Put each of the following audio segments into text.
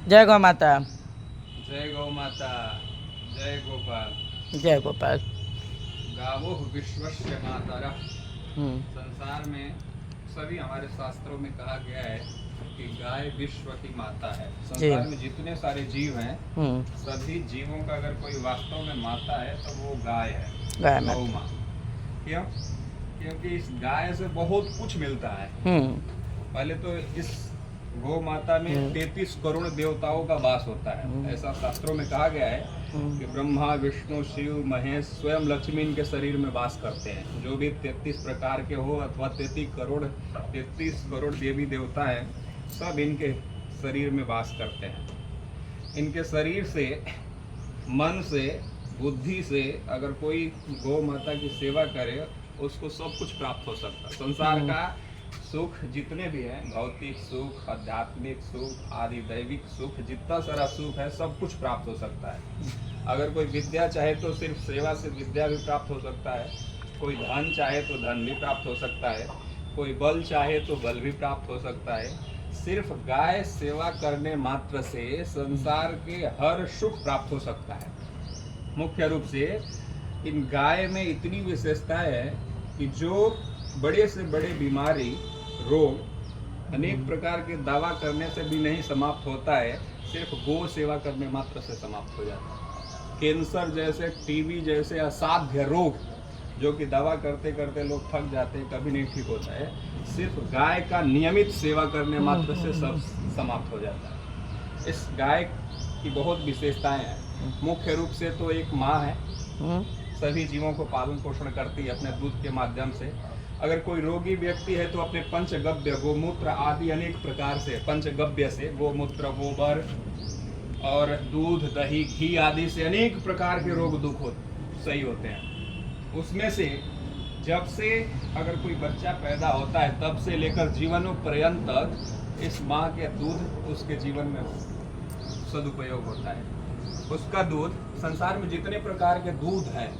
जय गौ माता। जय गौ माता। जय गोपाल। जय गोपाल। गावो विश्वस्य मातरः। संसार में सभी हमारे शास्त्रों में कहा गया है कि गाय विश्व की माता है। संसार में जितने सारे जीव हैं सभी जीवों का अगर कोई वास्तव में माता है तो वो गाय है, गौ माँ। क्यों? क्योंकि इस गाय से बहुत कुछ मिलता है। पहले तो इस गौ माता में 33 करोड़ देवताओं का वास होता है। ऐसा शास्त्रों में कहा गया है कि ब्रह्मा विष्णु शिव महेश स्वयं लक्ष्मी इनके शरीर में वास करते हैं। जो भी 33 प्रकार के हो अथवा 33 करोड़ देवी देवता हैं, सब इनके शरीर में वास करते हैं। इनके शरीर से, मन से, बुद्धि से अगर कोई गौ माता की सेवा करे उसको सब कुछ प्राप्त हो सकता है। संसार का सुख जितने भी हैं, भौतिक सुख, आध्यात्मिक सुख, आदि दैविक सुख, जितना सारा सुख है सब कुछ प्राप्त हो सकता है। अगर कोई विद्या चाहे तो सिर्फ सेवा से विद्या भी प्राप्त हो सकता है। कोई धन चाहे तो धन भी प्राप्त हो सकता है। कोई बल चाहे तो बल भी प्राप्त हो सकता है। सिर्फ गाय सेवा करने मात्र से संसार के हर सुख प्राप्त हो सकता है। मुख्य रूप से इन गाय में इतनी विशेषताएं है कि जो बड़े से बड़े बीमारी, रोग, अनेक प्रकार के दावा करने से भी नहीं समाप्त होता है, सिर्फ गौ सेवा करने मात्र से समाप्त हो जाता है। कैंसर जैसे, टीबी जैसे असाध्य रोग जो कि दवा करते करते लोग थक जाते हैं, कभी नहीं ठीक होता है, सिर्फ गाय का नियमित सेवा करने मात्र से सब समाप्त हो जाता है। इस गाय की बहुत विशेषताएं हैं। मुख्य रूप से तो एक माँ है, सभी जीवों को पालन पोषण करती है अपने दूध के माध्यम से। अगर कोई रोगी व्यक्ति है तो अपने पंचगव्य, गोमूत्र आदि अनेक प्रकार से, पंचगव्य से गोमूत्र, गोबर और दूध, दही, घी आदि से अनेक प्रकार के रोग दुख सही होते हैं। उसमें से जब से अगर कोई बच्चा पैदा होता है तब से लेकर जीवन पर्यंत तक इस माँ के दूध उसके जीवन में सदुपयोग होता है। उसका दूध, संसार में जितने प्रकार के दूध हैं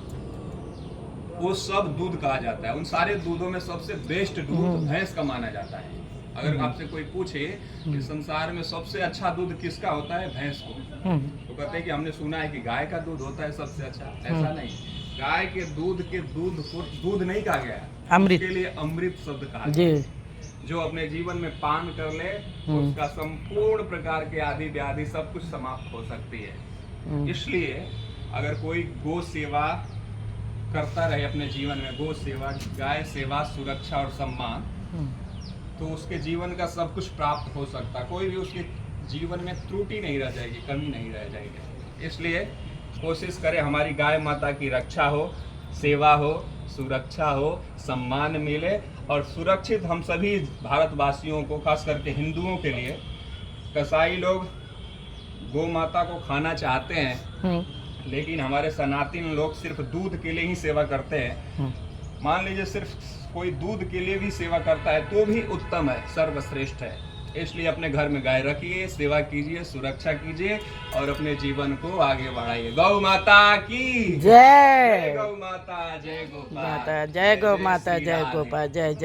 वो सब दूध कहा जाता है। उन सारे दूधों में सबसे बेस्ट दूध भैंस का माना जाता है। अगर आपसे कोई पूछे कि संसार में सबसे अच्छा दूध किसका होता है, भैंस को, तो कहते हैं कि हमने सुना है कि गाय का दूध होता है सबसे अच्छा। ऐसा नहीं, गाय के दूध को दूध नहीं कहा गया है, अमृत के लिए अमृत शब्द कहा गया है। जो अपने जीवन में पान कर ले उसका संपूर्ण प्रकार के आदि व्याधि सब कुछ समाप्त हो सकती है। इसलिए अगर कोई गो सेवा करता रहे अपने जीवन में, गो सेवा, गाय सेवा, सुरक्षा और सम्मान, तो उसके जीवन का सब कुछ प्राप्त हो सकता। कोई भी उसके जीवन में त्रुटि नहीं रह जाएगी, कमी नहीं रह जाएगी। इसलिए कोशिश करें हमारी गाय माता की रक्षा हो, सेवा हो, सुरक्षा हो, सम्मान मिले और सुरक्षित हम सभी भारतवासियों को, खास करके हिंदुओं के लिए। कसाई लोग गौ माता को खाना चाहते हैं लेकिन हमारे सनातन लोग सिर्फ दूध के लिए ही सेवा करते हैं। मान लीजिए सिर्फ कोई दूध के लिए भी सेवा करता है तो भी उत्तम है, सर्वश्रेष्ठ है। इसलिए अपने घर में गाय रखिए, सेवा कीजिए, सुरक्षा कीजिए और अपने जीवन को आगे बढ़ाइए। गौ माता की जय। गौ माता, जय गोपाल। जय गौ माता, जय गोपाल, जय जय।